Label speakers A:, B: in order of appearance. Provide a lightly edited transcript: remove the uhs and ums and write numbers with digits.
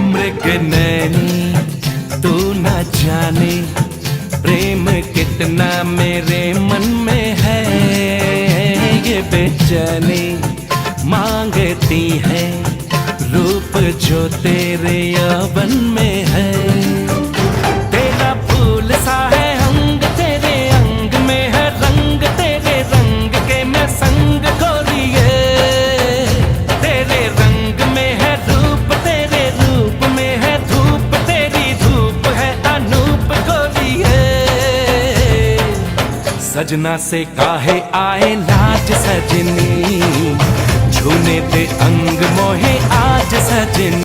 A: मृग नैनी तू न जाने प्रेम कितना मेरे मन में है। ये बेचैनी मांगती है रूप जो तेरे यौवन में है। तेरा फूल सा है अंग, तेरे अंग में है रंग, तेरे रंग के मैं संग गोरिए। तेरे रंग में है रूप, तेरे रूप में है धूप, तेरी धूप है अनूप गोरिए। सजना से काहे आए लाज सजनी, छूने दे अंग मोहे आज सजनी।